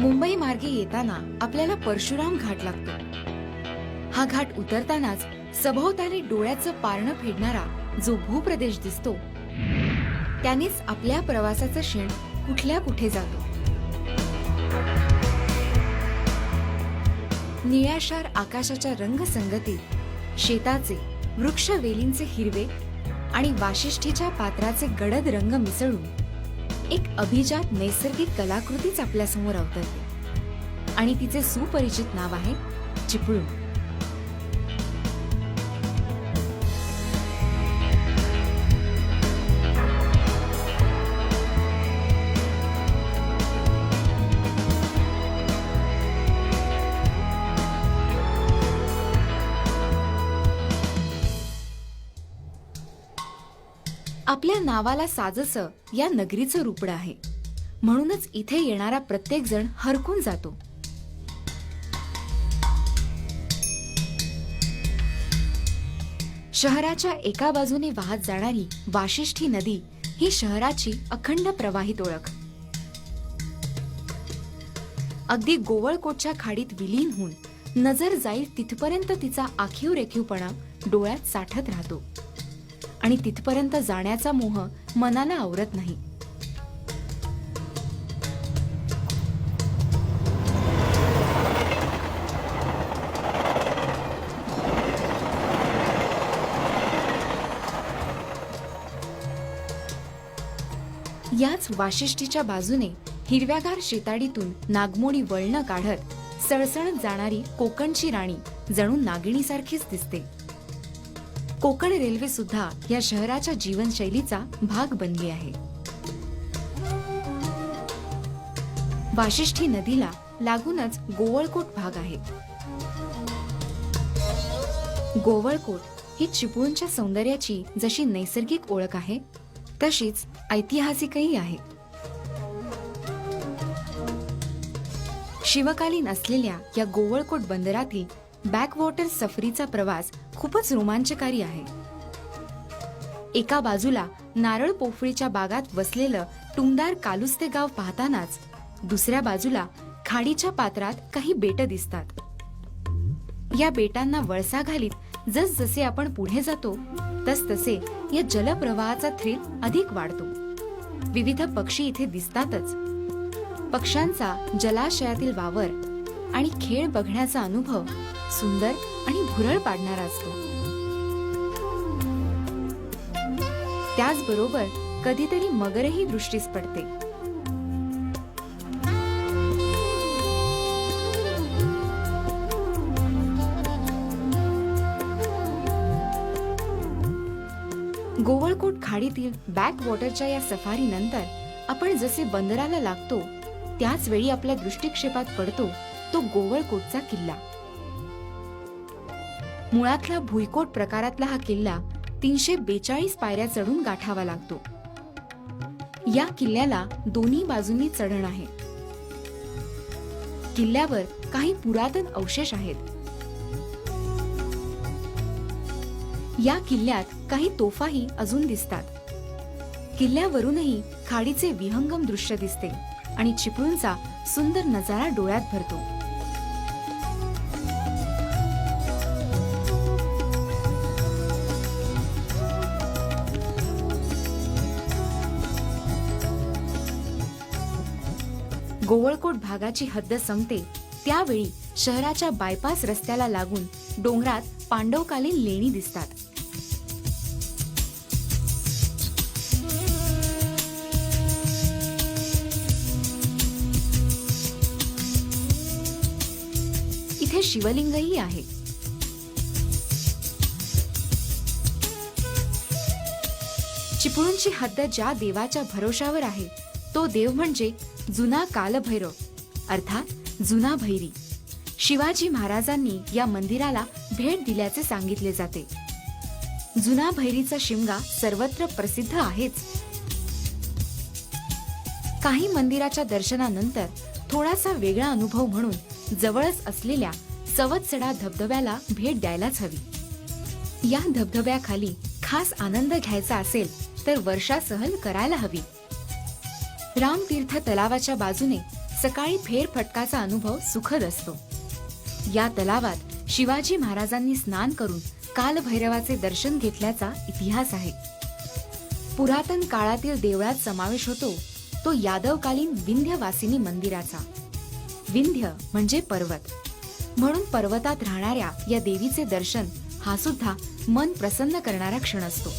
मुंबई मार्गे येताना आपल्याला परशुराम घाट लागतो. हा घाट उतरतानाच सभोवताली डोळ्याचं पारणं फेडणारा जो भूप्रदेश दिसतो, त्यानेच आपल्या प्रवासाचा क्षण कुठल्या कुठे जातो. निळ्याशार आकाशाच्या रंगसंगतीत शेताचे, वृक्षवेलींचे हिरवे आणि वाशिष्ठीच्या पात्राचे गडद रंग मिसळून एक अभिजात नैसर्गिक कलाकृतीच आपल्यासमोर अवतरते आणि तिचे सुपरिचित नाव आहे चिपळूण. आपल्या नावाला साजसं या नगरीचं रूपडं आहे, म्हणूनच इथे येणारा प्रत्येक जण हरकून जातो. शहराच्या एका बाजूने वाहत जाणारी वाशिष्ठी नदी ही शहराची अखंड प्रवाहित ओळख. अगदी गोवळकोटच्या खाडीत विलीन होऊन नजर जाईल तिथपर्यंत तिचा आखीव रेखीवपणा डोळ्यात साठत राहतो आणि तिथपर्यंत जाण्याचा मोह मनाला आवरत नाही. याच वाशिष्ठीच्या बाजूने हिरव्यागार शेताडीतून नागमोडी वळणं काढत सळसळत जाणारी कोकणची राणी जणू नागिणीसारखीच दिसते. कोकण रेल्वे सुद्धा या शहराच्या जीवनशैलीचा भाग बनली आहे. वाशिष्ठी नदीला लागूनच गोवळकोट भाग आहे. गोवळकोट ही चिपळूणच्या सौंदर्याची जशी नैसर्गिक ओळख आहे, तशीच ऐतिहासिकही आहे. शिवकालीन असलेल्या या गोवळकोट बंदरातील बॅकवॉटर सफरीचा प्रवास खूपच रोमांचकारी आहे. एका बाजूला नारळ पोफळीच्या बागात वसलेलं टुमदार कालुस्ते गाव पाहतानाच दुसऱ्या बाजूला खाडीच्या पात्रात काही बेट दिसतात. या बेटांना वळसा घालीत जसजसे आपण पुढे जातो तसतसे या जलप्रवाहाचा थ्रिल अधिक वाढतो. विविध पक्षी इथे दिसतातच. पक्ष्यांचा जलाशयातील वावर आणि खेळ बघण्याचा अनुभव सुंदर आणि भुरळ पाडणारा असतो. त्याचबरोबर कधीतरी मगरही दृष्टीस पडते. गोवळकोट खाडीतील बॅकवॉटरच्या या सफारीनंतर आपण जसे बंदराला लागतो त्याच वेळी आपल्या दृष्टिक्षेपात पडतो तो गोवळकोटचा किल्ला. मुळातला भुईकोट प्रकारातला हा किल्ला 342 पायऱ्या चढून गाठावा लागतो. या किल्ल्याला दोन्ही बाजूंनी चढण आहे. किल्ल्यावर काही पुरातन अवशेष आहेत. या किल्ल्यात काही तोफाही अजून दिसतात. किल्ल्यावरूनही खाडीचे विहंगम दृश्य दिसते आणि चिपळूणचा सुंदर नजारा डोळ्यात भरतो. गोवळकोट भागाची हद्द संपते त्यावेळी शहराच्या बायपास रस्त्याला लागून डोंगरात पांडवकालीन लेणी दिसतात. इथे शिवलिंगही आहे. चिपळूणची हद्द ज्या देवाच्या भरोशावर आहे तो देव म्हणजे जुना कालभैरव अर्थात जुना भैरी. शिवाजी महाराजांनी या मंदिराला भेट दिल्याचे सांगितले जाते. जुना भैरीचा शिमगा सर्वत्र प्रसिद्ध आहेच. काही मंदिराच्या दर्शनानंतर थोडासा वेगळा अनुभव म्हणून जवळच असलेल्या सवतसडा धबधब्याला भेट द्यायलाच हवी. या धबधब्याखाली खास आनंद घ्यायचा असेल तर वर्षा सहल करायला हवी. रामतीर्थ तलावाच्या बाजूने सकाळी फेरफटकाचा अनुभव सुखद असतो. या तलावात शिवाजी महाराजांनी स्नान करून कालभैरवाचे दर्शन घेतल्याचा इतिहास आहे. पुरातन काळातील देवळात समावेश होतो तो यादवकालीन विंध्यवासिनी मंदिराचा. विंध्य म्हणजे पर्वत, म्हणून पर्वतात राहणाऱ्या या देवीचे दर्शन हा सुद्धा मन प्रसन्न करणारा क्षण असतो.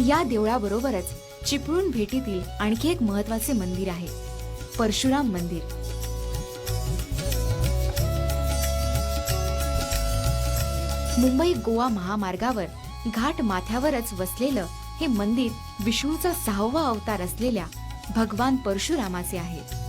या देवळाबरोबरच चिपळूण भेटीतील आणखी एक महत्त्वाचे मंदिर आहे, परशुराम मंदिर. मुंबई गोवा महामार्गावर घाट माथ्यावरच वसलेलं हे मंदिर विष्णूचा 6वा अवतार असलेल्या भगवान परशुरामाचे आहे.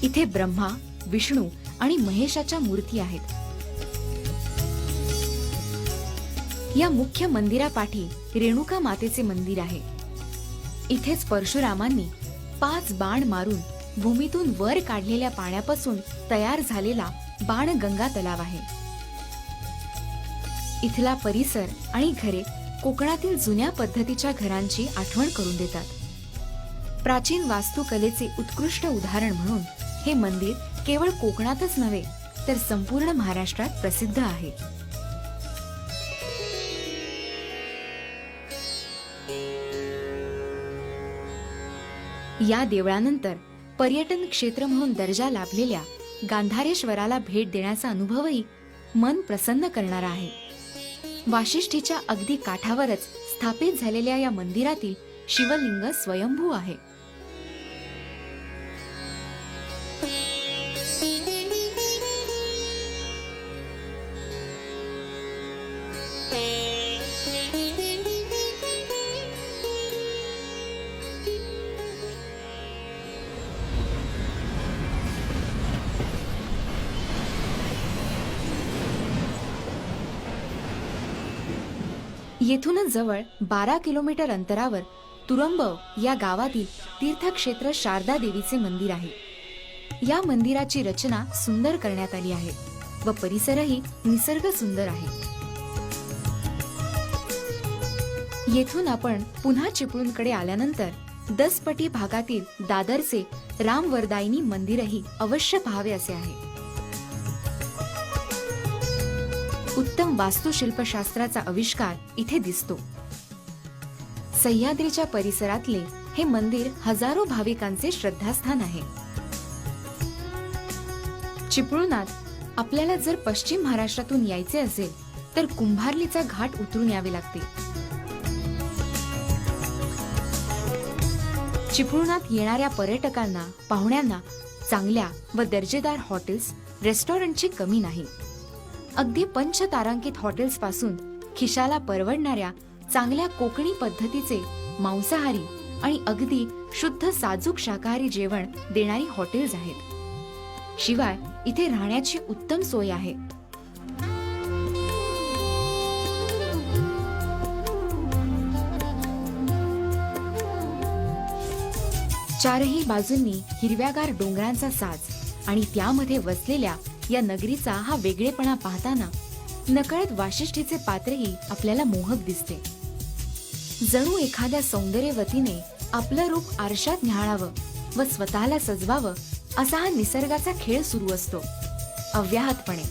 इथे ब्रह्मा, विष्णू आणि महेशाच्या मूर्ती आहेत. या मुख्य मंदिरापाठी रेणुका मातेचे मंदिर आहे. इथेच परशुरामांनी 5 बाण मारून भूमीतून वर काढलेल्या पाण्यापासून तयार झालेला बाणगंगा तलाव आहे. इथला परिसर आणि घरे कोकणातील जुन्या पद्धतीच्या घरांची आठवण करून देतात. प्राचीन वास्तुकलेचे उत्कृष्ट उदाहरण म्हणून हे मंदिर केवळ कोकणातच नव्हे तर संपूर्ण महाराष्ट्रात प्रसिद्ध आहे. या देवळानंतर पर्यटन क्षेत्र म्हणून दर्जा लाभलेल्या गांधारेश्वराला भेट देण्याचा अनुभवही मन प्रसन्न करणारा आहे. वाशिष्ठीच्या अगदी काठावरच स्थापित झालेल्या या मंदिरातील शिवलिंग स्वयंभू आहे. येथूनच जवळ 12 किलोमीटर अंतरावर तुरंबव या गावातील तीर्थक्षेत्र शारदा देवीचे मंदिर आहे. या मंदिराची रचना सुंदर करण्यात आली आहे व परिसरही निसर्ग सुंदर आहे. येथून आपण पुन्हा चिपळूणकडे आल्यानंतर दसपटी भागातील दादरचे रामवरदायिनी मंदिरही अवश्य पाहावे असे आहे. उत्तम वास्तुशिल्पशास्त्राचा आविष्कार इथे दिसतो. सह्याद्रीच्या परिसरातले हे मंदिर हजारो भाविकांचे श्रद्धास्थान आहे. चिपळूणात आपल्याला जर पश्चिम महाराष्ट्रातून यायचे असेल तर कुंभार्लीचा घाट उतरून यावे लागते. चिपळूणात येणाऱ्या पर्यटकांना, पाहुण्यांना चांगल्या व दर्जेदार हॉटेल्स, रेस्टॉरंटची कमी नाही. अगदी पंचतारांकित हॉटेल्स पासून खिशाला परवडणाऱ्या चांगल्या कोकणी पद्धतीचे मांसाहारी आणि अगदी शुद्ध साजूक शाकाहारी जेवण देणारी हॉटेल्स आहेत. शिवाय इथे राहण्याची उत्तम सोय आहे. चारही बाजूंनी हिरव्यागार डोंगरांचा साज आणि त्यामध्ये वसलेल्या या नगरीचा हा वेगळेपणा पाहताना नकळत वाशिष्ठीचे पात्रही आपल्याला मोहक दिसते. जणू एखाद्या सौंदर्यवतीने आपलं रूप आरशात न्याहाळावं व स्वतःला सजवावं असा हा निसर्गाचा खेळ सुरू असतो अव्याहतपणे.